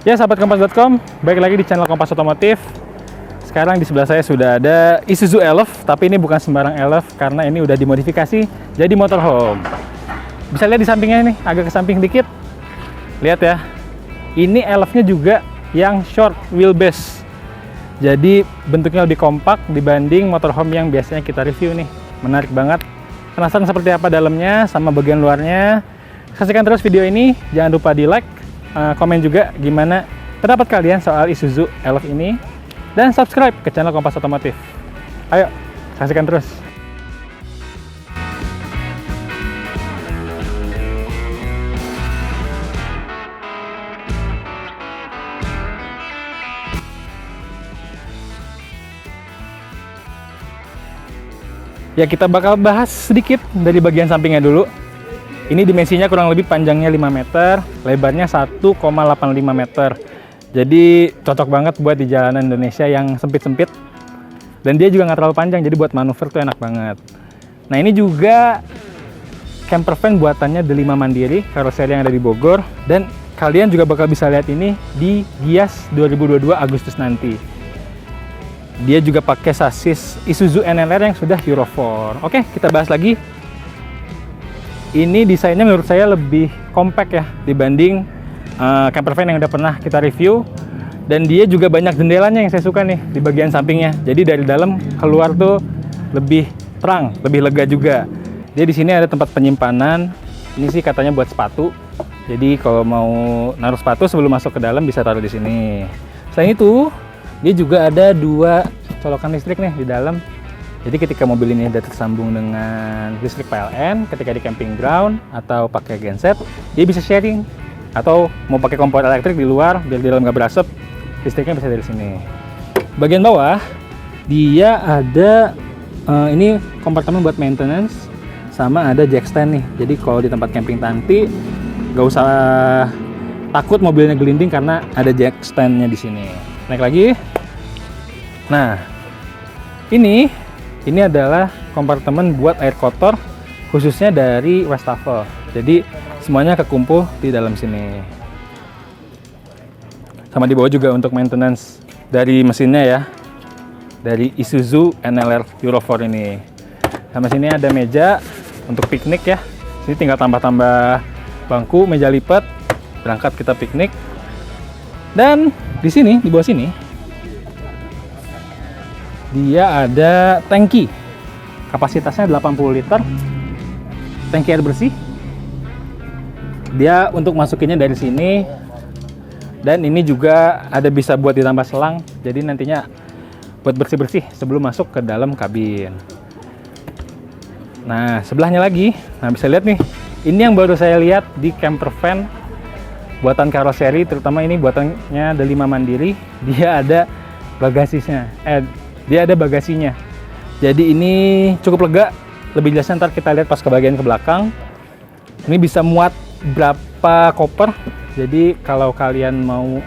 Ya sahabat Kompas.com, baik lagi di channel Kompas Otomotif. Sekarang di sebelah saya sudah ada Isuzu Elf, tapi ini bukan sembarang Elf karena ini udah dimodifikasi jadi motorhome. Bisa lihat di sampingnya nih, agak ke samping dikit. Lihat ya, ini Elf-nya juga yang short wheelbase. Jadi bentuknya lebih kompak dibanding motorhome yang biasanya kita review nih. Menarik banget. Penasaran seperti apa dalamnya sama bagian luarnya? Saksikan terus video ini, jangan lupa di like, komen juga gimana pendapat kalian soal Isuzu Elf ini, dan subscribe ke channel Kompas Otomotif. Ayo, saksikan terus. Ya, kita bakal bahas sedikit dari bagian sampingnya dulu. Ini dimensinya kurang lebih panjangnya 5 meter, lebarnya 1,85 meter. Jadi cocok banget buat di jalanan Indonesia yang sempit-sempit. Dan dia juga nggak terlalu panjang, jadi buat manuver tuh enak banget. Nah, ini juga camper van buatannya Delima Mandiri, karoseri yang ada di Bogor. Dan kalian juga bakal bisa lihat ini di Gias 2022 Agustus nanti. Dia juga pakai sasis Isuzu NLR yang sudah Euro 4. Oke, kita bahas lagi. Ini desainnya menurut saya lebih compact ya dibanding camper van yang udah pernah kita review, dan dia juga banyak jendelanya yang saya suka nih di bagian sampingnya. Jadi dari dalam keluar tuh lebih terang, lebih lega juga. Dia di sini ada tempat penyimpanan. Ini sih katanya buat sepatu. Jadi kalau mau naruh sepatu sebelum masuk ke dalam bisa taruh di sini. Selain itu, dia juga ada 2 colokan listrik nih di dalam. Jadi ketika mobil ini sudah tersambung dengan listrik PLN, ketika di camping ground atau pakai genset, dia bisa sharing. Atau mau pakai kompor elektrik di luar, biar di dalam nggak berasap, listriknya bisa dari sini. Bagian bawah, dia ada ini kompartemen buat maintenance, sama ada jack stand nih. Jadi kalau di tempat camping nanti, nggak usah takut mobilnya gelinding karena ada jack stand-nya di sini. Naik lagi. Nah, ini adalah kompartemen buat air kotor khususnya dari wastafel. Jadi semuanya kekumpul di dalam sini. Sama di bawah juga untuk maintenance dari mesinnya ya. Dari Isuzu NLR Euro 4 ini. Sama sini ada meja untuk piknik ya. Sini tinggal tambah-tambah bangku, meja lipat. Berangkat kita piknik. Dan di sini, di bawah sini, dia ada tangki. Kapasitasnya 80 liter. Tangki air bersih. Dia untuk masukinnya dari sini. Dan ini juga ada bisa buat ditambah selang. Jadi nantinya buat bersih-bersih sebelum masuk ke dalam kabin. Nah, sebelahnya lagi. Nah, bisa lihat nih. Ini yang baru saya lihat di camper van buatan karoseri, terutama ini buatannya Delima Mandiri. Dia ada bagasinya. Dia ada bagasinya. Jadi ini cukup lega. Lebih jelasnya ntar kita lihat pas ke bagian ke belakang. Ini bisa muat berapa koper. Jadi kalau kalian mau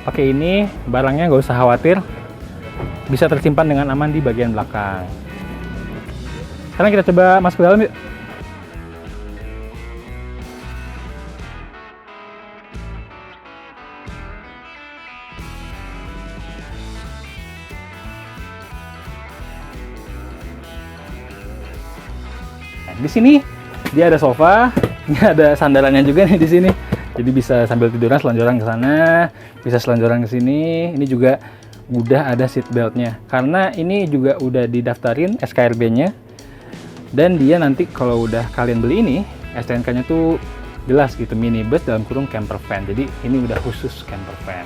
pakai ini, barangnya nggak usah khawatir. Bisa tersimpan dengan aman di bagian belakang. Sekarang kita coba masuk ke dalam yuk. Di sini dia ada sofa, ini ada sandarannya juga nih di sini. Jadi bisa sambil tiduran selonjoran ke sana, bisa selonjoran ke sini. Ini juga udah ada seat beltnya. Karena ini juga udah didaftarin SKRB-nya. Dan dia nanti kalau udah kalian beli ini, STNK-nya tuh jelas gitu, minibus dalam kurung camper van. Jadi ini udah khusus camper van.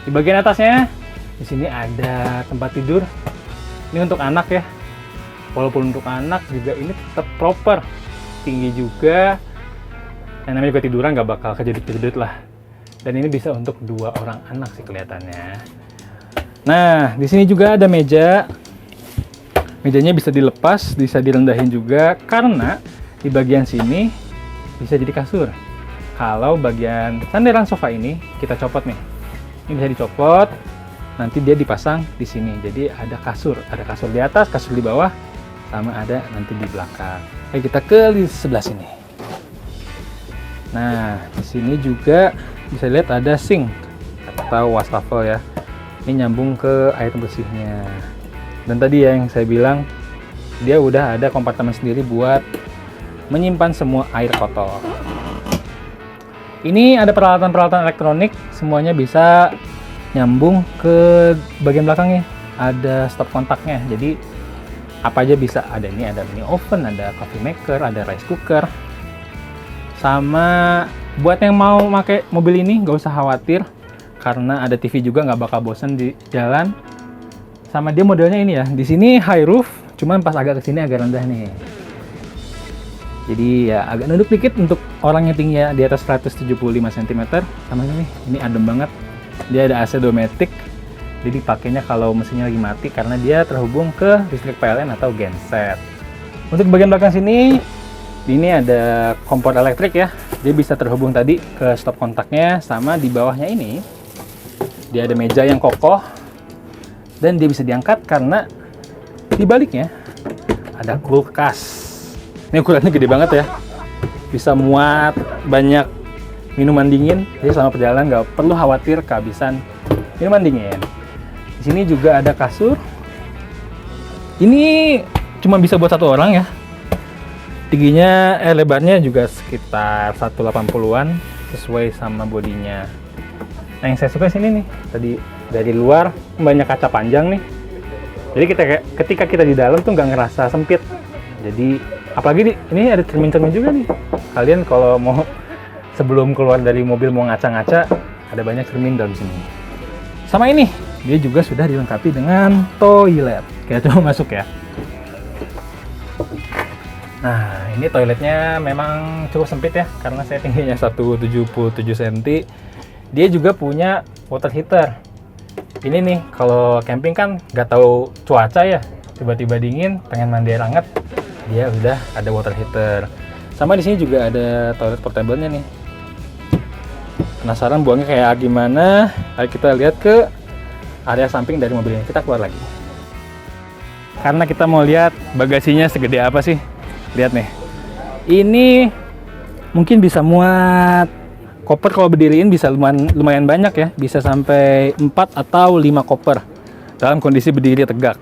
Di bagian atasnya, di sini ada tempat tidur. Ini untuk anak ya. Walaupun untuk anak juga ini tetap proper, tinggi juga, yang namanya juga tiduran nggak bakal kejedut-kejedut lah. Dan ini bisa untuk 2 orang anak sih kelihatannya. Nah, di sini juga ada meja. Mejanya bisa dilepas, bisa direndahin juga, karena di bagian sini bisa jadi kasur. Kalau bagian sandaran sofa ini kita copot nih, ini bisa dicopot, nanti dia dipasang di sini. Jadi ada kasur di atas, kasur di bawah. Sama ada nanti di belakang. Oke, kita ke di sebelah sini. Nah, di sini juga bisa lihat ada sink. atau wastafel ya. Ini nyambung ke air bersihnya. Dan tadi ya yang saya bilang, dia udah ada kompartemen sendiri buat menyimpan semua air kotor. Ini ada peralatan-peralatan elektronik, semuanya bisa nyambung ke bagian belakangnya. Ada stop kontaknya, jadi apa aja bisa. Ada mini oven, ada coffee maker, ada rice cooker. Sama buat yang mau pakai mobil ini nggak usah khawatir, karena ada TV juga, nggak bakal bosan di jalan. Sama dia modelnya ini ya, di sini high roof, cuman pas agak kesini agak rendah nih. Jadi ya agak nunduk dikit untuk orang yang tingginya di atas 175 cm. Sama ini adem banget. Dia ada AC domestik, jadi pakainya kalau mesinnya lagi mati karena dia terhubung ke listrik PLN atau genset. Untuk bagian belakang sini, ini ada kompor elektrik ya. Dia bisa terhubung tadi ke stop kontaknya, sama di bawahnya ini dia ada meja yang kokoh dan dia bisa diangkat karena di baliknya ada kulkas. Ini ukurannya gede banget ya, bisa muat banyak minuman dingin. Jadi selama perjalanan nggak perlu khawatir kehabisan minuman dingin. Di sini juga ada kasur. Ini cuma bisa buat satu orang ya. Tingginya, lebarnya juga sekitar 180-an sesuai sama bodinya. Nah yang saya suka sini nih, tadi dari luar banyak kaca panjang nih. Jadi ketika kita di dalam tuh nggak ngerasa sempit. Jadi apalagi ini ada cermin-cermin juga nih. Kalian kalau mau sebelum keluar dari mobil mau ngaca-ngaca, ada banyak cermin dalam sini. Sama ini, dia juga sudah dilengkapi dengan toilet. Kita coba masuk ya. Nah, ini toiletnya memang cukup sempit ya, karena saya tingginya 177 cm. Dia juga punya water heater. Ini nih, kalau camping kan nggak tahu cuaca ya, tiba-tiba dingin, pengen mandi air hangat, dia udah ada water heater. Sama di sini juga ada toilet portable-nya nih. Penasaran buangnya kayak gimana? Ayo kita lihat ke area samping dari mobil ini. Kita keluar lagi. Karena kita mau lihat bagasinya segede apa sih. Lihat nih, ini mungkin bisa muat koper, kalau berdiriin bisa lumayan banyak ya, bisa sampai 4 atau 5 koper dalam kondisi berdiri tegak.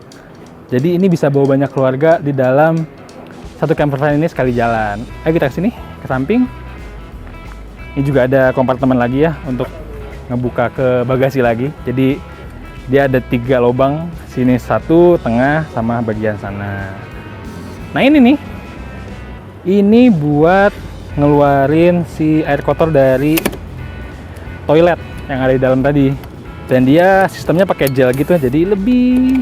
Jadi ini bisa bawa banyak keluarga di dalam satu camper van ini sekali jalan. Ayo kita kesini, ke samping. Ini juga ada kompartemen lagi ya untuk ngebuka ke bagasi lagi. Jadi dia ada 3 lubang, sini 1, tengah, sama bagian sana. Nah ini nih, ini buat ngeluarin si air kotor dari toilet yang ada di dalam tadi. Dan dia sistemnya pakai gel gitu, jadi lebih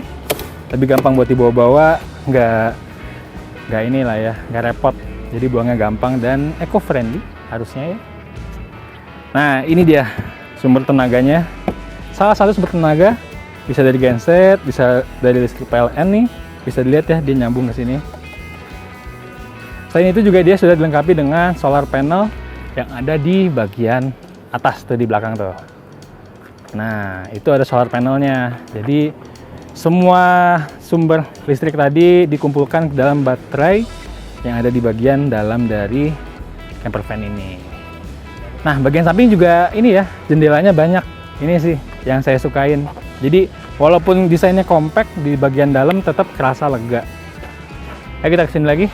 gampang buat dibawa-bawa, nggak inilah ya, nggak repot. Jadi buangnya gampang dan eco-friendly harusnya ya. Nah ini dia sumber tenaganya. Salah satu sumber tenaga bisa dari genset, bisa dari listrik PLN nih. Bisa dilihat ya, dia nyambung ke sini. Selain itu juga dia sudah dilengkapi dengan solar panel yang ada di bagian atas tuh di belakang tuh. Nah, itu ada solar panelnya. Jadi semua sumber listrik tadi dikumpulkan ke dalam baterai yang ada di bagian dalam dari camper van ini. Nah, bagian samping juga ini ya, jendelanya banyak. Ini sih yang saya sukain. Jadi walaupun desainnya compact, di bagian dalam tetap kerasa lega. Ayo kita kesini lagi.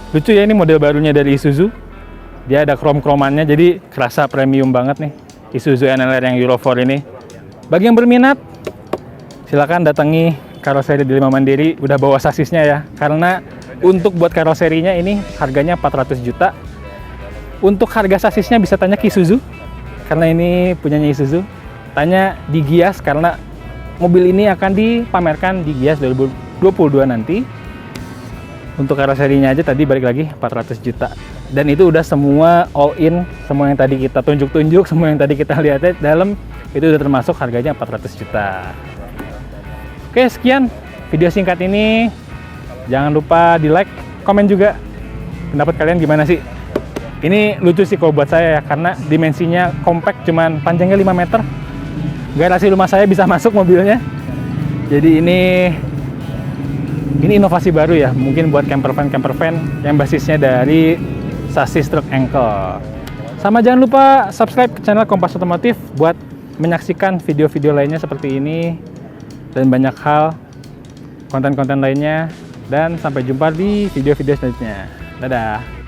Lucu ya, ini model barunya dari Isuzu. Dia ada krom-kromannya, jadi kerasa premium banget nih Isuzu NLR yang Euro 4 ini. Bagi yang berminat, silakan datangi Karoseri di Lima Mandiri. Udah bawa sasisnya ya, karena untuk buat karoserinya ini harganya 400 juta. Untuk harga sasisnya bisa tanya ke Isuzu, karena ini punyanya Isuzu. Tanya di Gias, karena mobil ini akan dipamerkan di Gias 2022 nanti. Untuk karoserinya aja tadi balik lagi 400 juta. Dan itu udah semua all in, semua yang tadi kita tunjuk-tunjuk, semua yang tadi kita lihat dalam, itu udah termasuk harganya 400 juta. Oke, sekian video singkat ini. Jangan lupa di like, komen juga. Pendapat kalian gimana sih? Ini lucu sih kalau buat saya ya, karena dimensinya compact, cuman panjangnya 5 meter. Garasi rumah saya bisa masuk mobilnya. Jadi ini inovasi baru ya, mungkin buat camper van yang basisnya dari sasis truk ankle. Sama jangan lupa subscribe ke channel Kompas Otomotif buat menyaksikan video-video lainnya seperti ini dan banyak hal konten-konten lainnya, dan sampai jumpa di video-video selanjutnya. Dadah.